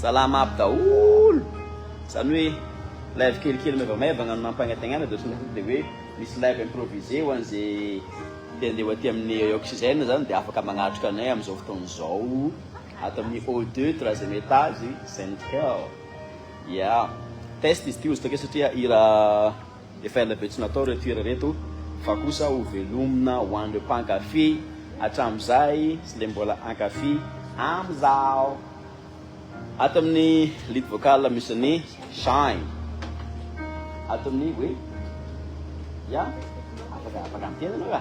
salama aby daholo zany hoe live kelikely maivamaivagna no mampagnategnana de de hoe misy live improvisé ho an'izay andeha aty amin'ny oxygène zany de afaka magnatrika anay am'izao fotoan'izao ato amin'ny O2 troisième étage Central. Ya test izy ty ozy take satria Hira efa ela be tsy natao reto hira reto fa kosa ho velomina ho an'ireo mpankafy hatramizay sy le mbola ankafy amizao. Ato amin'ny lead vocal misy ny Shyn. Ato amin'ny hoe ya afaka miteny anao ka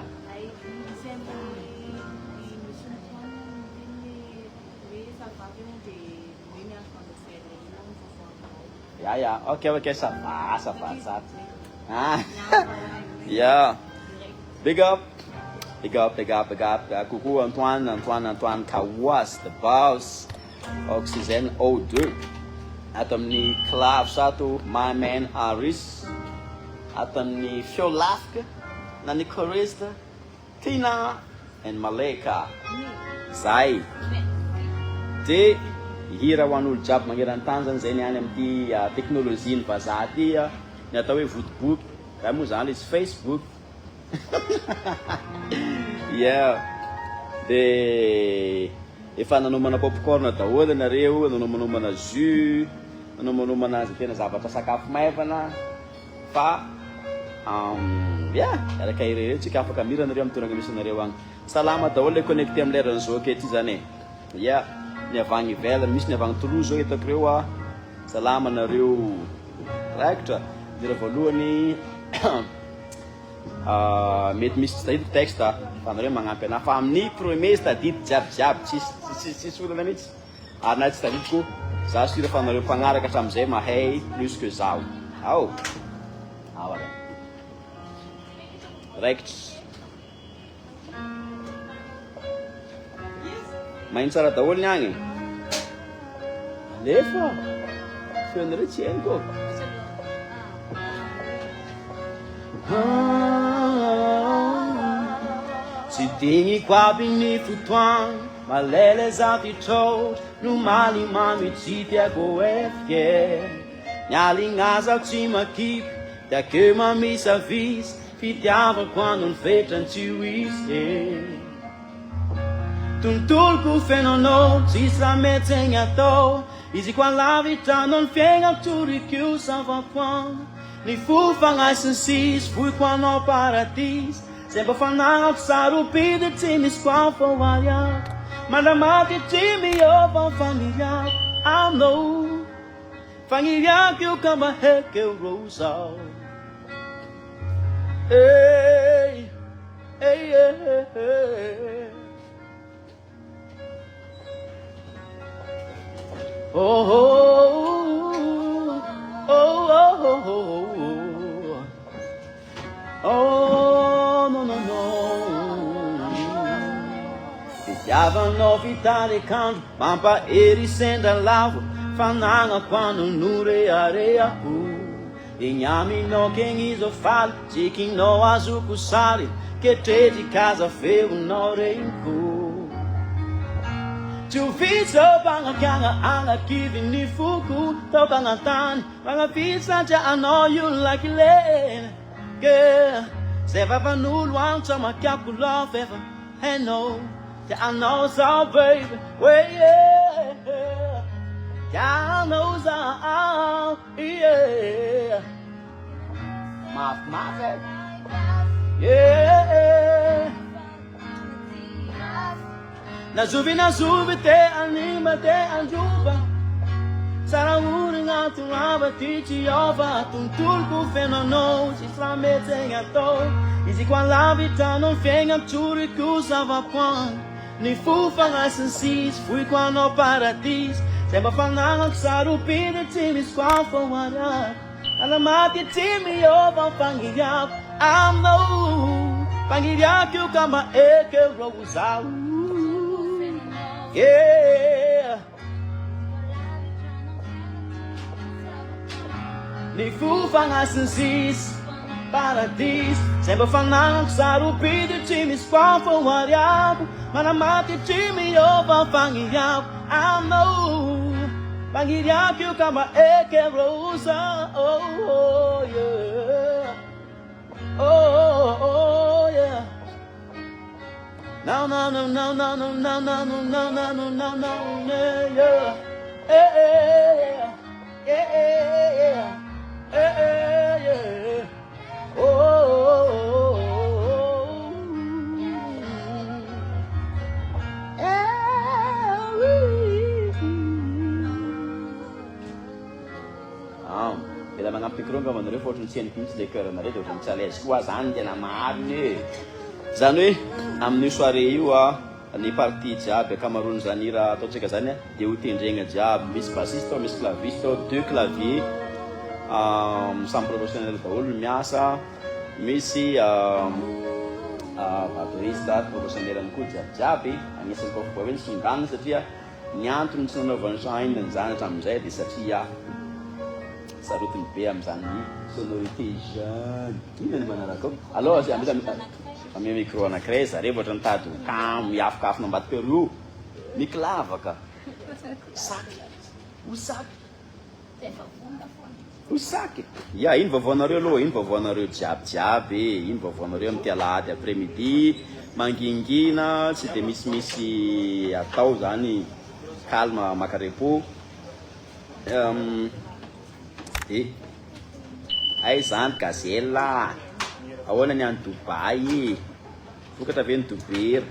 ya ok ça va ça yeah big up coucou Antoine Kawas the boss oxygène O2. Ato amin'ny clave sato my man Aris. Ato amin'ny fiolafika na ny choriste Tina and Maleka zay de hira ho an'olo jiaby magnerantany zany zay niany amity teknôlôjia ny vazaha ty ny atao hoe votoboky raha moa zany izy Facebook. Yeah de efa nanomana popcorn daholo nareo, nanomanomana jus, nanomanomana tena zavatra sakafo maivana fa yeah araka ireo tsika afaka mira nareo amin'ny toerana misy nareo agny. Salama daholo le connecté amin'ny leran'izao aketo zany yeah ny avagny ivelany misy ny avagny Toulouse zao hitako reo salama nareo raikitra dira voalohany mety misy tsy tahita texte fa nareo magnampy ana fa amin'ny premier sy tadity jiaby tsisy olana mihitsy ary na tsy taditiko za sura fa nareo mpagnaraka hatramizay mahay plus que zao ao raikitra maino tsara daholo ny agny nefa feonareo tsy hainiko tsy digniko aby ny fotoagno malele za fitrotro no malimamy tsy tiako efike nialignaza tsy makipy tiake mamisavisy fitiavako ano ny fetrany tsy hoisy tontoloko fenanao tsisy raha mety zegny atao izy koa lavitrano ny fiaigna torikio savakoa ny fo fagnaisiny sisy voiko anao paradisy zay mba fanagnako saropidy tsy misy koa fawariako mandamaty tsy miova faniriako aminao faniriako io ka maheka eo zao hey, hey, hey, hey. Oh, oh, oh, oh, oh, oh, oh, no, no, no. Fitiavanao vitale canto, mampa eri senda lavo, fanagna quando nureareaku. Ignaminao quem isofale, chiquinao azuco sale, que te de casa feu no reinco. Tuvitso banga kyanga anga kivi ni fuku tokanga tani banga pizza ja I know you like it girl Seva vanulu anta makyaku love ever hey no ja I know so baby way yeah ja I know so yeah my yeah na zuvi te anima te anjuba Sara uri ngatu aba tichi ova tuntulku fenano si flamete ngato Izi kwa lavita non fenga turi kusava kwan Ni fufa ngasen sis fui kwa no paradis Semba fananga sarupide timis kwa fawara Alamati timi ova fangiyak I'm no Fangiyak yu kama eke rozau Yeah Ni fufa ngasen sis paradis Semba fanang sarupide timis kwa fawariabu Manamati timi ova fangiyabu I know Mangiria kama ekerosa, oh yeah, oh yeah. No, no, no, no, no, no, no, no, no, no, no, no, no, no, yeah, yeah, yeah, yeah, yeah, oh. Ela magnampikirongana amanareo fa ohatrany tsy henoko mihitsy le cœurnareo dia ohatrany tsy à l'aise koa zany tena mariny hoe zany hoe amin'io soirée io ny partie jiaby akamaroany zany hira ataontsika zany dia ho tendregna jiaby, misy bassiste misy claviste deux clavier samy professionnel daholo miasa, misy batteriste professionnel any koa jiabijiaby. Agnisan'ny kofa hoe nisondrana satria ny antony tsy nanaovany Shyn zany hatramin'izay dia satria sarotiny be amin'izany sonorité jeune. Ino ny manaraka ao alors ame micro anankiray zareo ohatra nitady kamo miafokafona ambadika ero miklavaka saky osaky ya ino vaovaonareo aloha, ino vaovaonareo jiabijiaby, ino vaovaonareo amin'ny tialahady après midi mangingina tsy dia misimisy atao zany calme maka repos. Ay zany gazelle ahoana ny any Dubai vokatra ve ny Dubai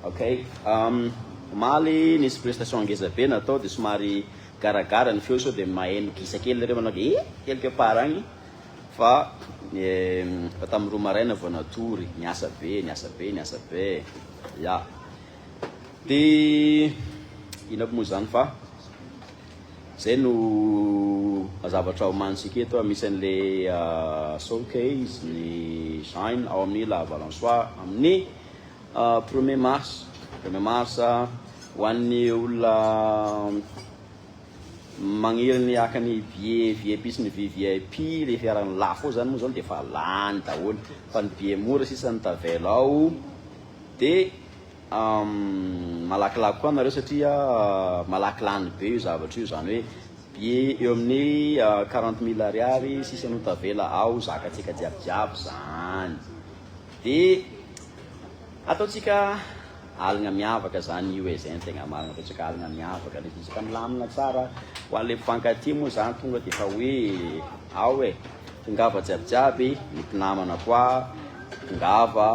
ok maly nisy prestation ngeza be natao dia somary garagara ny feo sao dia maheno gisa kely nareo manao quelque part agny fa tamin'ny roa maraina vao natory niasa be ya dia ino aby moa zany fa zay no zavatra homanisika eto misy an'le showcase ny Shyn ao amin'ny la Valensoa amin'ny 1er mars ho an'ny olona magniry ny akany VIP sy ny VIP le fiarany lafo zany moa zany dia efa lany daholo fa ny billet mora sisa ny tavela ao dia malakilaky koa nareo satria malakilany be io zavatra io zany hoe billet eo amin'ny 40,000 ariary sisa no tavela ao zakatsika jiabijiaby zany dia ataotsika alina miavaka zany io zay tegna marina ataotsika alina miavaka le isaka milamina tsara ho an'le mpifankatia moa zany tonga dia efa hoe ao tongava jiabijiaby ny mpinamana koa tongava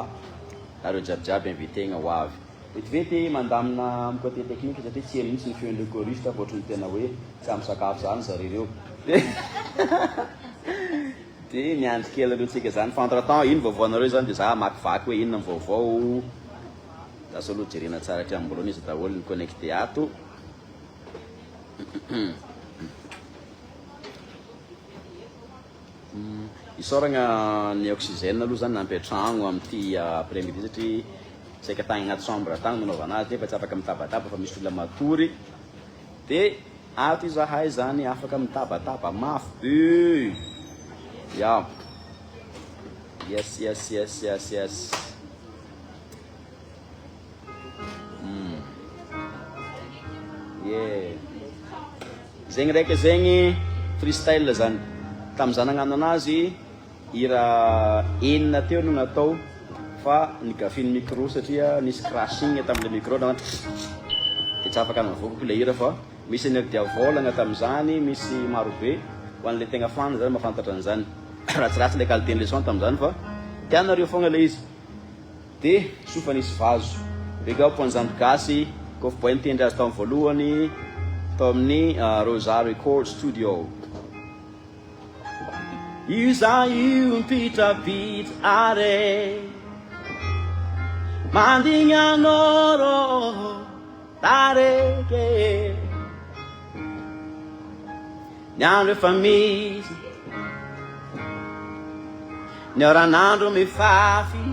nareo jiabijiaby invitegna ho avy vetivety mandamina amin'ny côté technique satria tsy eny mihitsy ny feon'le choriste fa ohatrany tena hoe tsy amin'ny sakafo zany zareo dia miandry kely alohantsika zany fa entre-temps ino vaovaonareo zany dia za makivaky hoe inona ny vaovao lasa aloha jerena tsara hatramin'ny izy daholo ny connecté ato isoragna ny oxygène aloha zany nampiatragno amin'ity après midi satria saika tagny agnaty chambre tagny manaovana azy nefa tsy afaka mitabataba fa misy olona matory dia ato izahay zany afaka mitabataba mafy be ya yes yeah zegny raiky zegny freestyle zany tamin'izany nagnano anazy hira enina teo no natao fa nigafiny micro satria nisy crashing tamin'le micro dia tsy afaka navoako le hira fa misy energie volagna tamin'izany misy marobe ho an'le tegna fana zany mahafantatra an'izany ratsiratsy le qualité ny son tamin'izany fa tianareo fogna le izy dia sofa nisy vazo beka ponzanto gasy kofa boay nitendry azy tao amin'ny voalohany tao amin'ny Rosa Record Studio. Io za io mpitrapitra are mandinganoro tareke ny andro efa misy ny oran'andro mifafy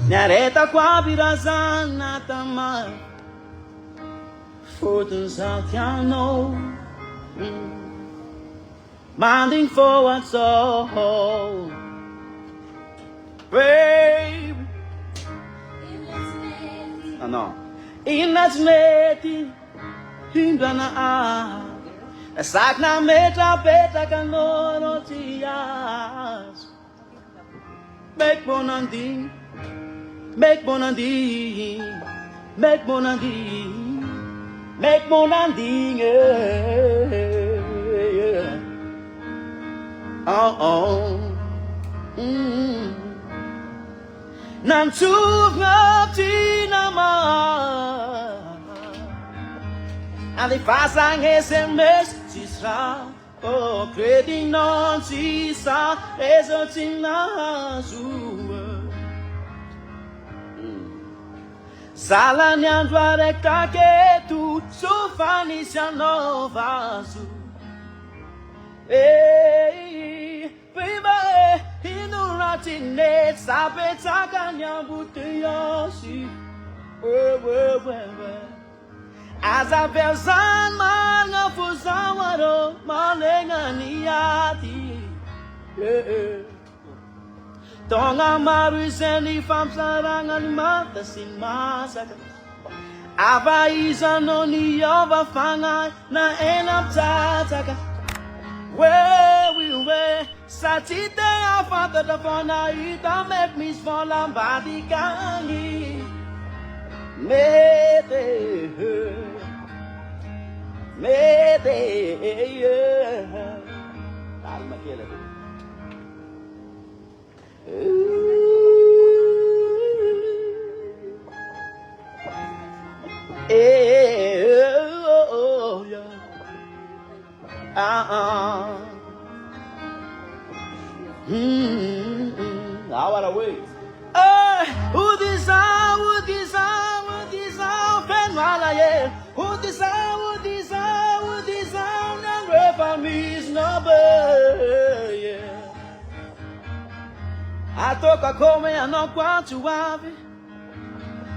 ny aretako aby razana tamay fotony za tianao manding forward so baby non. Inazmeti hindana sakna metra petraka nono ty azo. Make bonandi, make bonandi, make bonandi, make bonandi. Oh oh. Nantsuvnati nama. And if I sang SMS, Tisra, oh, creating non Tisa, Esotina Zua. Salanian Dware Kaketu, Sofanisia Novazu. Hey, baby, Hinurati, Sapetaka Nyambutiyoshi. As a person, man, for someone, Malenganiati. Tonga Maris and if I'm sarang and mothers in massacre. Ava is an only of a fana, na en up tataka. Where we were, Satite, I found the fana, it make me small and body candy. Mete, calma aqui, Agora wait. Who desire, Fenwalaye. Who desire, never for me is number. I took a come and not want to have it.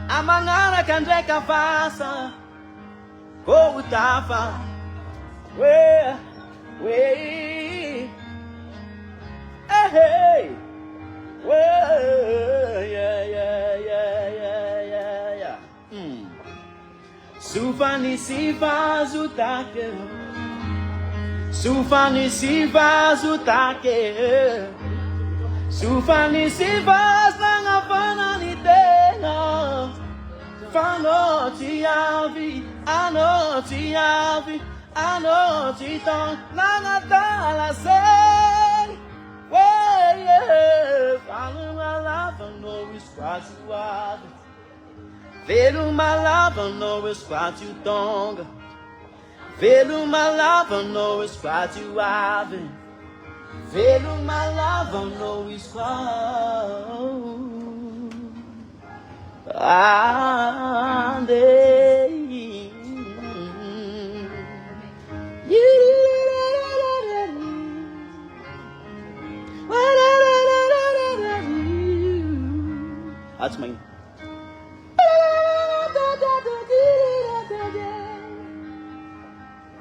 I'm an Ara can take a faster. Go with Tafa. Where, hey. Well, yeah. Sufani siva zutake. Sufani siva zutake. Sufani siva sanga fana ni tena. Fano tiavi, ano tiavi, ano titan, nanga tala say. Well, yeah, follow my life, I know it's what you are. Follow my life, I know it's what you don't. Follow my life, I know it's what you are. Follow my life, I know it's what I That's mine.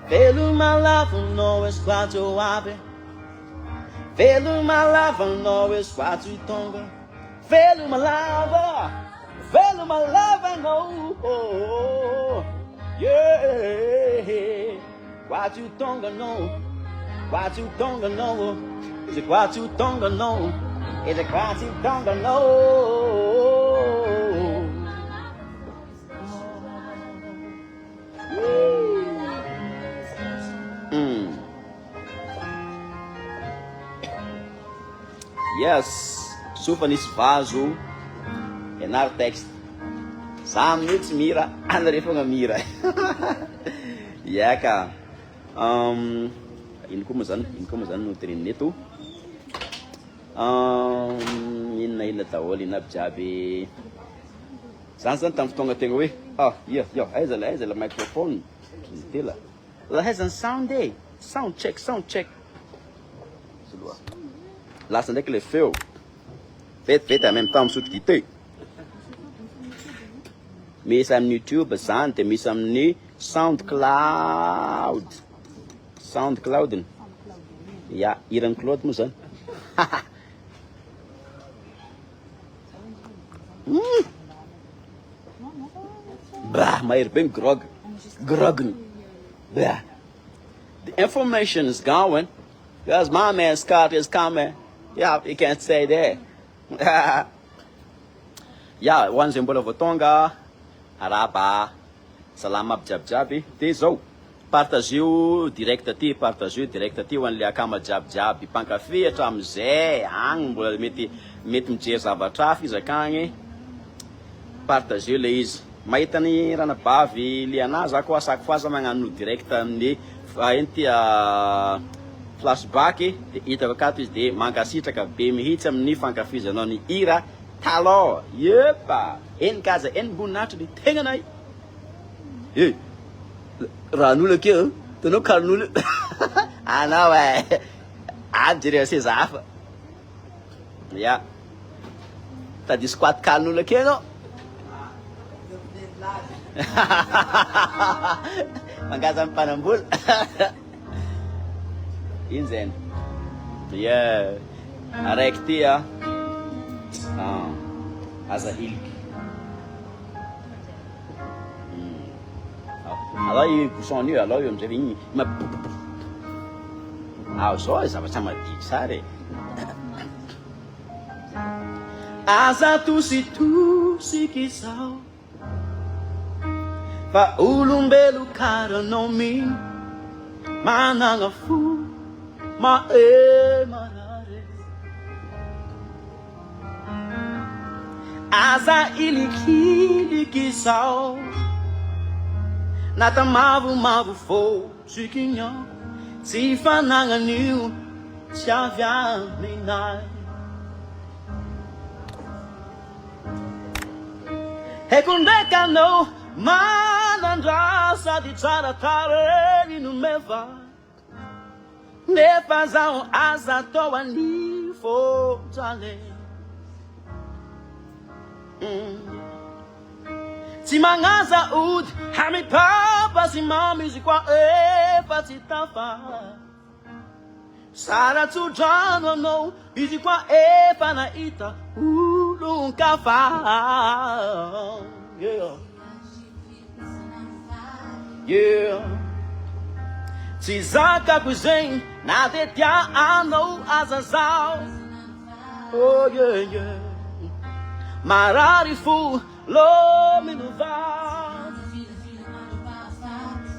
Follow my life, I know it's quite you happy. Follow my life, I know it's quite you tonga. Follow my life, I know. Oh, yeah. Quite you tonga, no. Quite you tonga, no. Is it quite you tonga, no? Is it quite you tonga, no? Yes, super nesse vaso, é na text. Sam nits mira, andere fonga mira. Yaka, in como zan no treino. Ina tawoli na jabe. Sansan tam tonga tengoe. Oh, yeah, has a microphone. Tila. Well, has a sound day. Sound check. Lá onde é que ele fez? Feita mesmo, estamos substituir. Me sam YouTube, sante, me sam ni SoundCloud. Ja, hier een kloot moet zijn. Mahery ben grog. Grogn. Blah. The information is going. Because my man's card is coming. Yeah, you can't stay there. Yeah, one symbol of Tonga. Araba. Salama jab-jabi. Des zao. Partageo direct aty, partageo direct aty ho an'le akama jiabijiaby mpankafy hatramin'izay agny mbola mety mijery zavatra hafa izy akagny. Partageo le izy. Mahita ny ranabavy le anazy ako asako faza magnano direct amin'ny enty flashback de hitako akato izy de mankasitraka be mihitsy amin'ny fankafizanao ny Hira talo. Yepa, eny kaza eny boninahitra le tegnanay. Ran'olo akeo, tanao karin'olo. Anao jery ase zafa. Ya. Tadisy quaty karin'olo akeo anao. Mangaza amin'ny mpanambola. Iny zany. Yeah. Araiky ty aza iliky. Alors io bouchon io alors io amizay igny zao zavatra madiky sara. Aza tositosiky izao fa olombelo karanao mi managna fo marare. Aza ilikiliky izao nata mavomavo fô sikinao tsy fanagnan'io tsy avy aminay. Haiko ndraiky anao manandra sady tsara tareny no meva nefa zaho aza atao any fô jale. Tsy magnaza ody hamy papa sy mamy izy koa efa tsy tafa. Sara tsodrano anao izy koa efa nahita olon-kafa. Yeah. Tsy zakako zegny na de tia anao aza zao. Oh yeah yeah. Marary fo lo minova.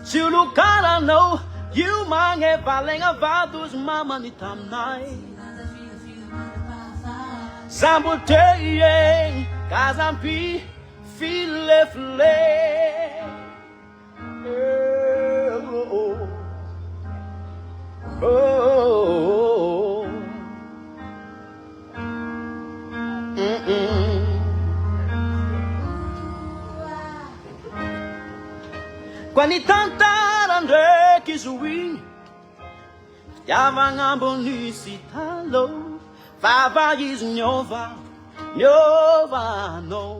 Tsy olo karanao io magnevalegna vados mamany taminay. Sambo te kazampi filefile. Quando tantara ndraiky zoiny fitiavagna ambony sy talo vava izy miovanao.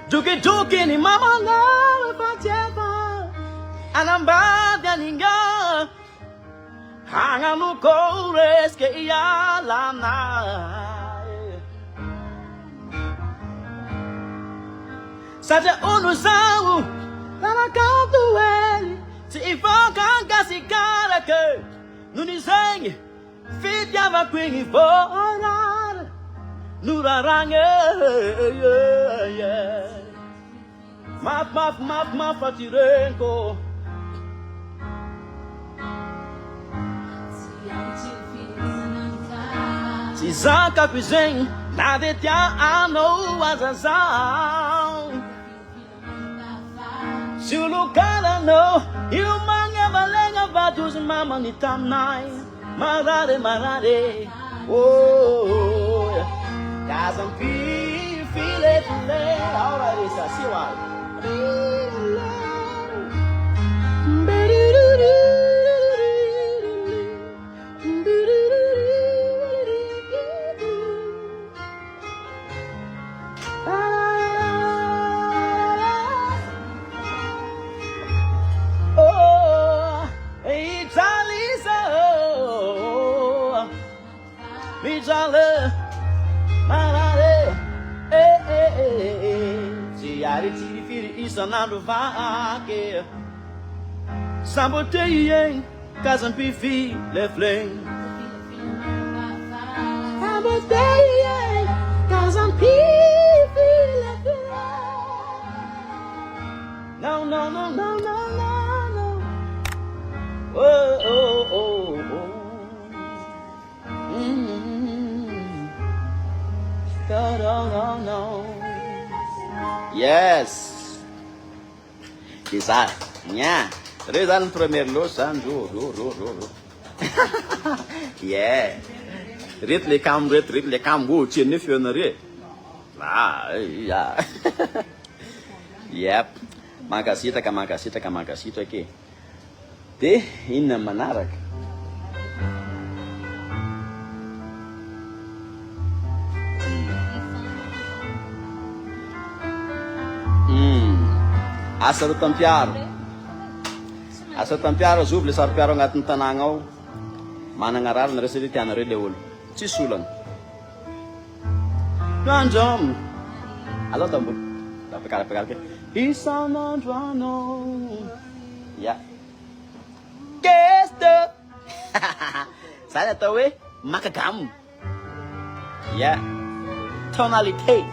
Duki ni mama nawe patieva anambadi aninga hanganu koreske iyalana. Saja unuzau lama kautueli si ifokan kasi karake nunizengi fitiava kwingi vorar nurarange. Maf fatirenko. Si zaka kwizeng na de tia ano azazao. Si ulukana no you manga valenga vatus mama ni tamnai. Marare. Oh, Kazampi file. Ahora dice así va. Mijale Kare tirifiri isanandro vaky Samboteien Kazampifi le flame Samboteien Kazampifi le flame No, no, no, no, no, no, no Oh, oh, oh, oh No, no, no, no Yes Kisa Nya Reo zany première loge zany ro Yeah Reto le kam reto le kam go tian'ny feonare Yeah Yep Mankasitraka ke De inona manaraka Asa Rotampiaro Asa Tampiaro zovy le sarom-piaro agnatin'ny tanàgna ao manana rarina resy tianareo le olo tsisy olana Androm Alô tambolo Pekara Isanandro anao Ya Kesto Zany atao hoe makagamo Ya Tonalité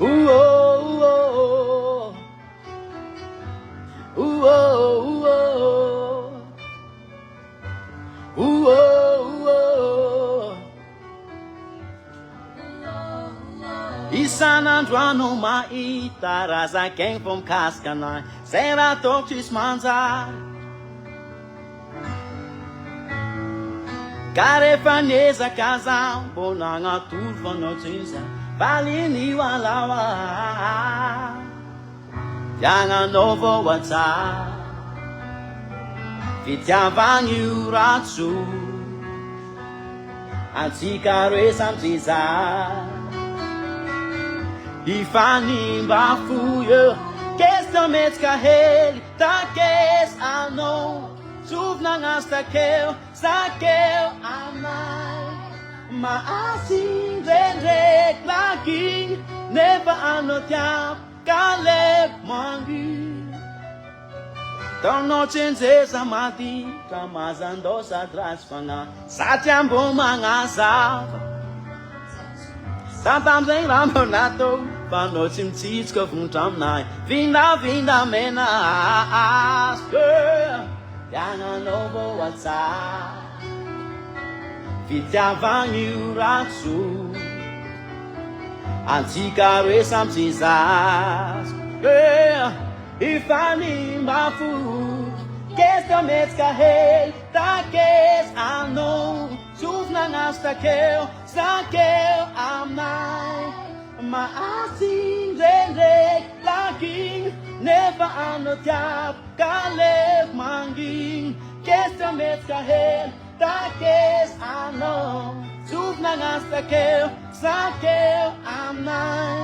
Ooh, oh, oh, ooh, oh, oh, ooh, oh, Isanandro anao mahita razak'aigny vao mikasika anay zay raha ataoko tsisy manjary ka rehefa niezaka zaho mbo nagnatoro fanao tsisa Valini walawa Janganao vao atsara Fitiavagny io ratso Antsika roe samy zay Ifanimba fuyo Kesta metsika hely Takes anao Sovnagna stakeo Sakeo amay Maasin rendrek lagi Never ano tiap Kalep mangi Tono chenze sa mati Kamazando sa traspanga Sa tiambo mga sapa Sometimes ain't rambo nato Pano chimchitska funtamnay Vinda mena Girl Yana novo WhatsApp Fitiavagny io ratso Antsika roe samy tsy zazo Ifanimba fo Kesta metsika hely Takes anao Sofnagna stakeo Sakeo aminay Maasin rendrek laging Nefa ano tiap Kalep manging Kesta metsika hely Takes ano Sofnagna stakeo Sakeo aminay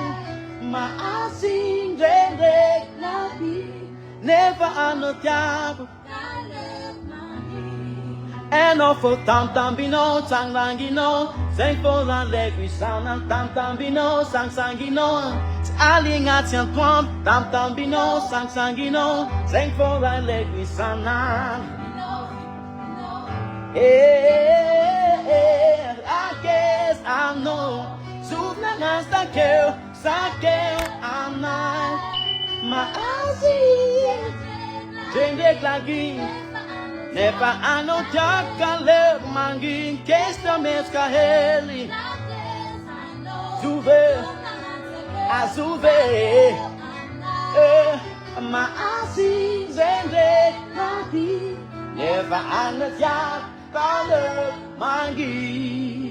Maasin rendrek laging Nefa ano tiap Eno fo tam-tambino, tsang-langino Zay fo laleko isana tam-tambino, sang-sangino Tsy alignatsy antoandro tam-tambino, sang-sangino Zay fo laleko isana Akes ano Sofnagna stakeo, sakeo anay Maasin rendrek lagi Nefa ano tiak kalep mangin Kesta metsika hely Zuve Azuve Maasin rendrek lagi Nefa ano tiak kalep mangin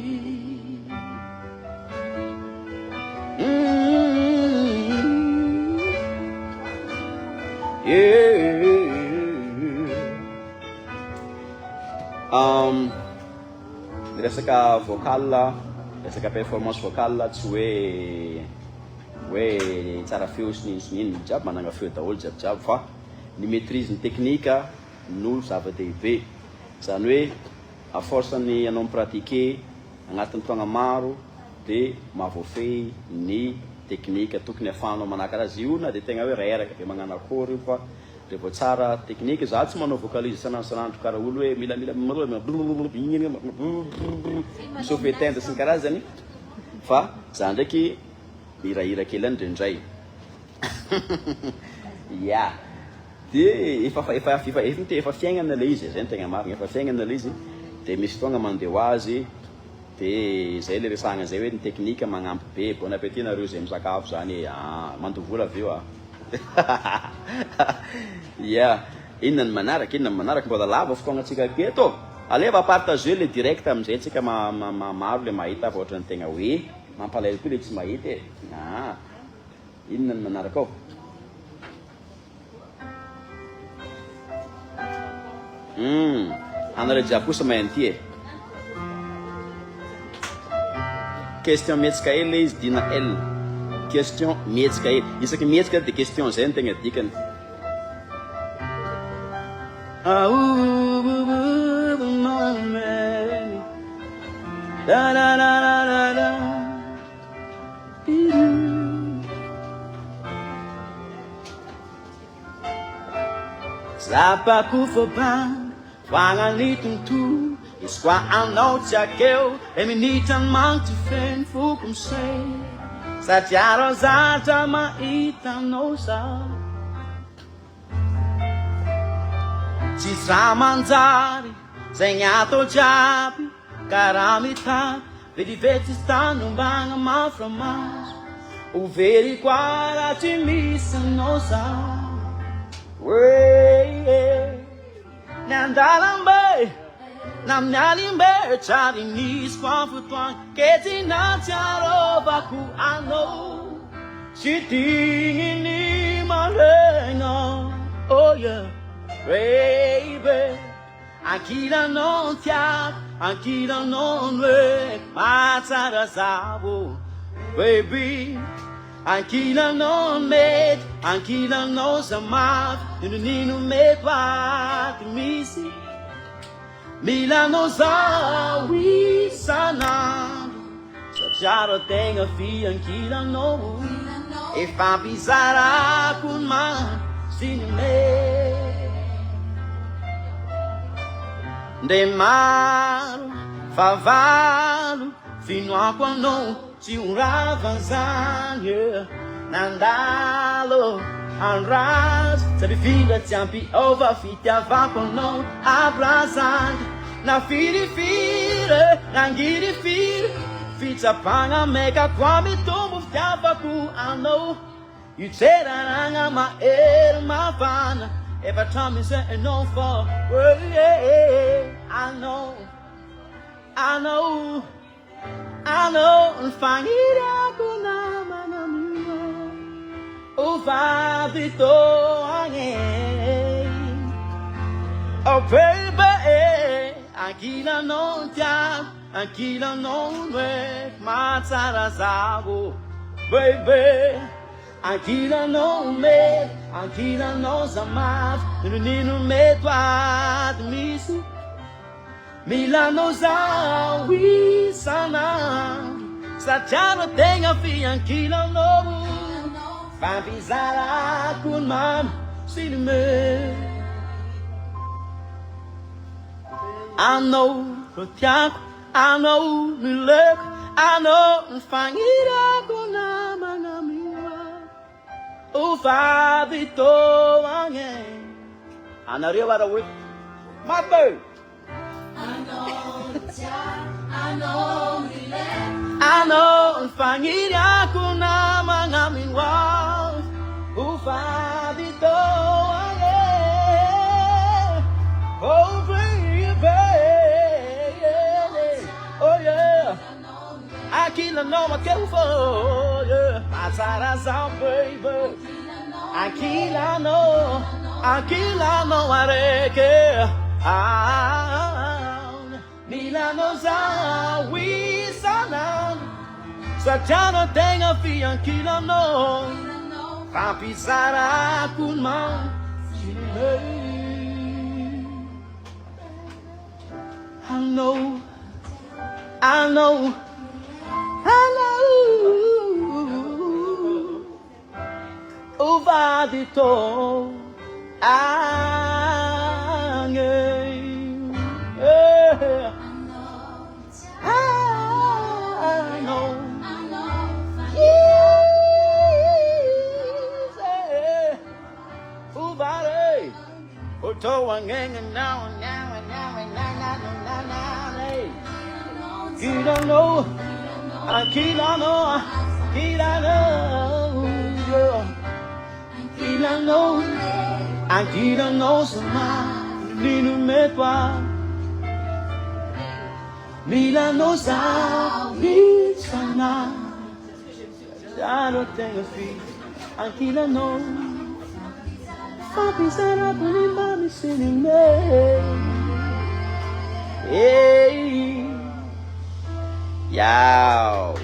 Resaka vocal, resaka performance vocal tsy hoe tsara feo sinino jiaby manana feo daholo jiaby fa ny maîtrise ny technique no zava-dehibe zany hoe à force ny anao mipratiquer agnatin'ny taogna maro dia mahavoafehy ny teknika tokony ahafahanao manakarazy io na dia tegna hoe reraka dia magnano akory io fa dia vao tsara teknika za tsy manao vocalise sanandro karaha olo hoe milamila misofy tenda sy ny karazany fa za ndraiky mirahira kely any ndraindray ya dia efa fiaignana le izy zay ny tegna marina efa fiaignana le izy dia misy fotoagna mandeha ho azy dia zay le resahana zay hoe ny teknika magnampy be bon appétit nareo zay misakafo zany mandovola avy eo ya inona ny manaraka mbola lava fotoagna atsika aketo aleva partager le direct amizay tsika maro le mahita fa ohatrany tegna hoe mampalahelo koa le tsy mahita e inona ny manaraka ao anareo jiaby kosa mahay an'ity e question mihetsika ely le izy dina L question mihetsika ely isaky mihetsika dia question zay ny tegna dikany Zapako fobang Fangali tuntu Iswa anao tsy akeo E minitra ny manty feny foko misay Satria rao zatra mahitanao za Tsisy raha manjary Zay ny atao jiaby Karaha mitady Vedivety sy tany ombagna maframazo Overy koa raha tsy misy anao za Nandalambe Namnalimbe Tsary nisy kwa fotoagna Ketina tsiarovako anao Tsy digniny malegna Oh yeah Baby Ankilanao tiako Ankilanao hoe Matsara zavo Baby Ankilanao mety Ankilanao zamavy Nino mety aty misy Milanao zao isanandro Satria rao tegna fiankilanao Efa mpizarako ny mano sy ny mety Nde maro favalo Finoako anao Tsy uravan zany Nandalo Anrazo Sabi fila tsy ampy ova fitiavako anao Abrazany Na firifire Nangirifire Fitsapagna meka kwa mitombo fitiavako anao Io tseraragna mahery mavana Efa tramisy anao fa I know Faniriako namana minga Uvavito ange Oh baby Ankila non tiam Ankila non we Matsara zavo Baby Ankila non me Ankila non zamav Nino me tuad misi Milano zao isana Satria no tegna fiankilanao Fampizarako ny mamy sy ny me Anao ro tiako Anao ny leko Anao ny fanirako namana miwa Ufavito ange Anareo ara hoe Mabe I know Faniriako namana miwa Ufavito ange Oh baby Oh yeah Aquilo não é que eu vou Matsara zao baby Aquilo não areke Milano zao isana Satria no tegna fiankilanao Fampizarako ny mano I know. Over the top, I know. You don't know, I can't know, I can't know some Milano Milano Sarimihetsika I don't think of feet, I can't know. Papi sarà per il mami singing me. Hey, yao,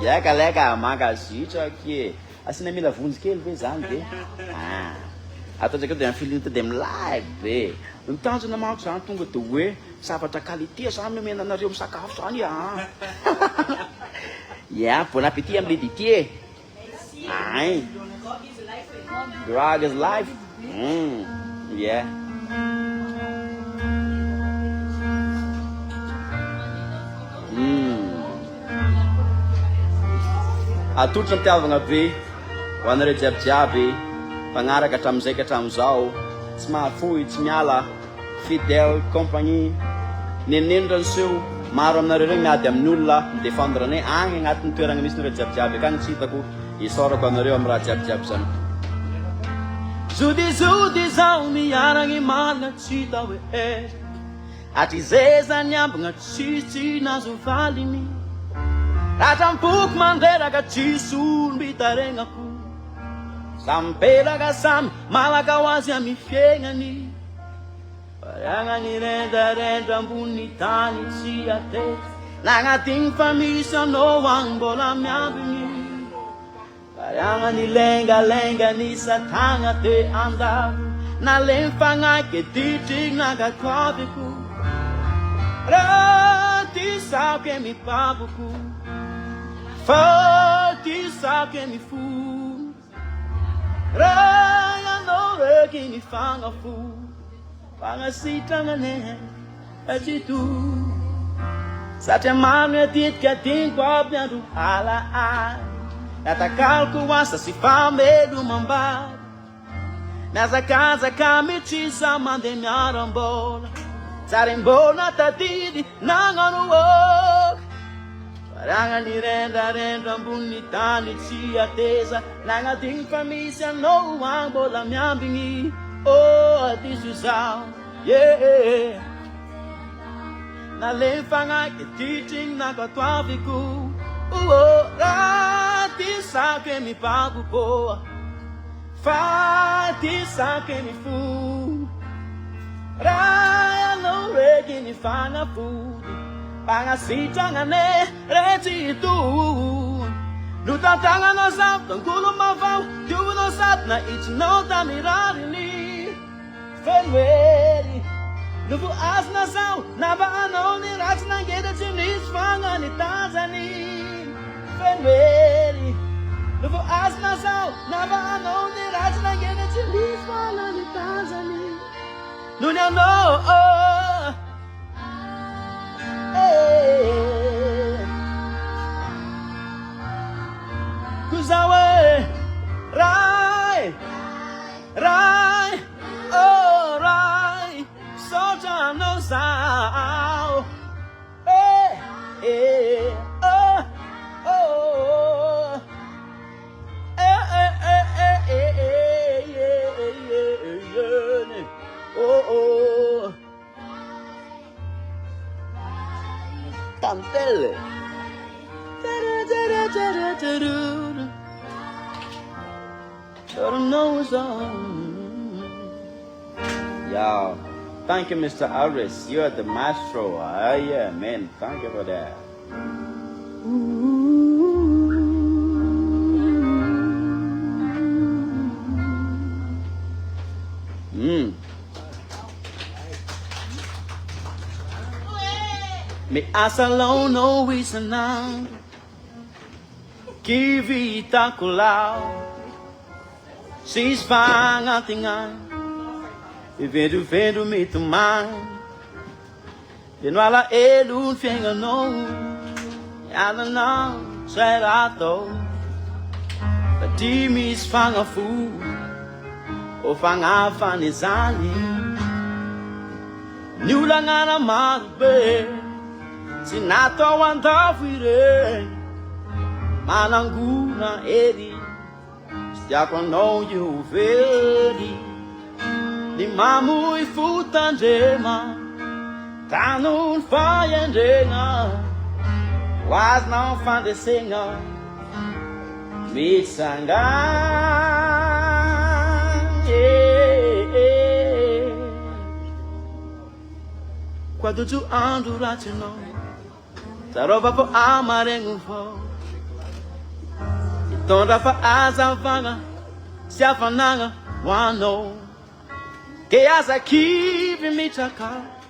ya kaleka Malagasy aqui. Assim na mila fundos que ele fez antes. Ah, até que eu tenho feeling to them live, be. Então já na mal já tungo tuwe, sabata quality sa me na nareo sakafo sa ni ah. Yeah, bon appétit elidiot. Ai. Drug is life. Yeah. Atutro mitiavagna be ho anareo jiabijiaby mpanaraka hatramizay ka hatramizao tsy mahafoy tsy miala fidèle compagnie nenenindra nyseho maro aminareo regny miady amin'olona midefendre anay agny agnatin'ny toerana misy nareo jiabijiaby akagny tsy hitako isorako anareo amin'ny raha jiabijiaby zany. Zodi zao miaragny marina tsy hita hoe hatrizay zany ambagna tsy nazo valiny Ratampuк mandreraka tsisy olom-bitaregnako Sampelaka samy malaka ho azy amy fiaignany Variagnany rendrarendra ambony tany tsy atety Nagnatigny fa misy anao agny mbola miambiny Variagnany lengalenga ny satagna te andavo Naleny fagnaky ditrigny nagakaviko Raha ty saky mipapoko Fatisake mi fu Raya no reki mi fanga fu Fanga sitanga ne Ajitu Satya mame titka tinko abnyandu ala ai Natakalku wasa si fame du mamba Nasa casa kami chisa mande miarambola Sarimbola tatidi nanganu wok Parangany rendrarendra ambony tany tsy ateza Nagnatigny fa misy anao agny mbola miambigny Oh, diso zao, yeah Naleny fagnaky titrigny nakatoaviko Oh, raha ty saky mipapoko Fa ty saky mifo Raha anao reky ny fagnafody Pangasitrangane recitu Lutatangano sa tangkulo mavaw Tuno sat na ichno tamirarini Fenweri Lubu as na saw Nabaano ni rats na geda chinis fanga ni Tanzani Fenweri Lubu as na saw Nabaano ni rats na geda chinis fanga ni Tanzani Nunya no Kuzawe Rai Oh Rai Soja no sao Tantelle. Yo, thank you, Mr. Aris. You are the maestro. Yeah, man. Thank you for that. me asa no isanang kivita kulao sis pangatingan vendo me tumang Venoala elun fienga no Yana não serato Timis fanga fu O fanga fanizali Niulangana marghe Sinato wanda fuire Mananguna eri Stiako no you veri Ni mamu I futandema Tanun fayendenga Was não fandesenga Mitsanga Quando tu ando ratino Taroba po amarengo fo Itonda fa asa vanga Se afananga wano Que asa kivi mitaka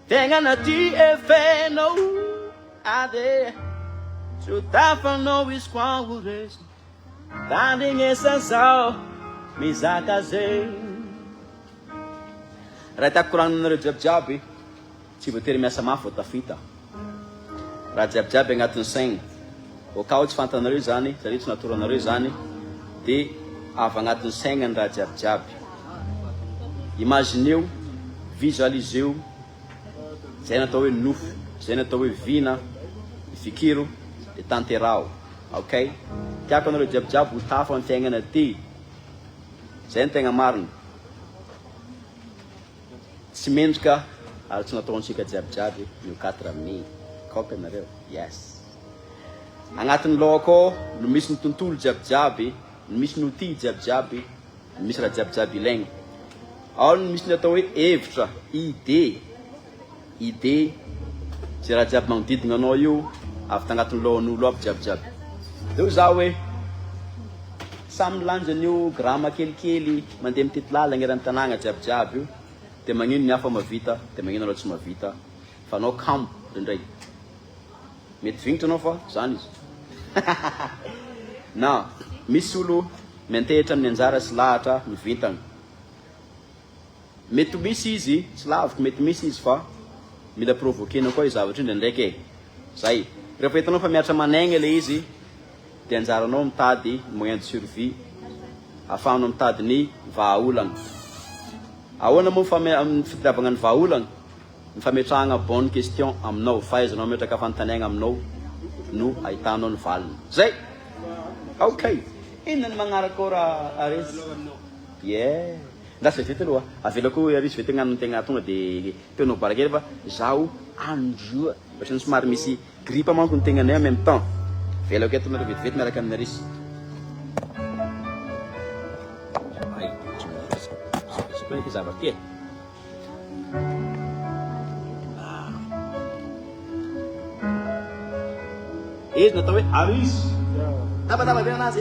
Tenga na ti e feno Ade Chutafa no isquangures Danding essa sal Mizakaze Rata kurang nareo jab-jaby Tsy voatery miasa mafy ta fita Raha jab-jaby agnatin'ny saigny Okao tsy fantanareo zany Satria tsy natoranareo zany De avy agnatin'ny saigny ny raha jab-jaby Imagineo Visualiseo Zay natao hoe nofo Zay natao hoe vina Fikiro De tanterao Ok Tiako anareo jab-jaby ho tafa amin'ny fiainana ty Zay ny tegna marina Tsy mendrika Ary tsy nataontsika jab-jaby no 4 mai Kaopy anareo Yes Agnatin'ny loha akao No misy ny tontolo jab-jaby No misy ny outil jab-jaby No misy raha jab-jaby ilaigny Ao no misy ny atao hoe hevitra Idée Zay raha jiaby magnodidina anao io Avy tagnatin'ny lohan'olo aby jab-jaby Deo za hoe Samy lanjany io grama kelikely Mandeha mitety lalagna eran'ny tanàgna jab-jaby io De magnino ny hafa mavita De magnino anao tsy mavita Fa anao kampo indray Mety vignitra anao fa zany izy Na misy olo Mentehitra amin'ny anjara sy lahatra mivintana Mety misy izy Tsy lavitra mety misy izy fa Mila provoquena koa izy zavatra indraiky Zay Rehefa hitanao fa miatra manaigna le izy De anjaranao mitady moyen de survie Ahafahanao mitady ny vahaolagna Ahoana moa amin'ny fitiavagna ny vahaolagna Ny fametrahana bonne question aminao Fahaizanao metraka fanontaniagna aminao No ahitanao ny valiny Zay Ok Inona ny magnaraka ora aresy Yeah Ndasa vety aloha Avelako arisy vety agnano tegna tonga de Teonao barakely fa Zaho androa Batra ny somary misy grippe manko ny tegnanay en même temps Velako eto nareo vetivety miaraka amin'ny arisy Ay Sokonika zavatra ty Izy natao hoe arisy Taba be anazy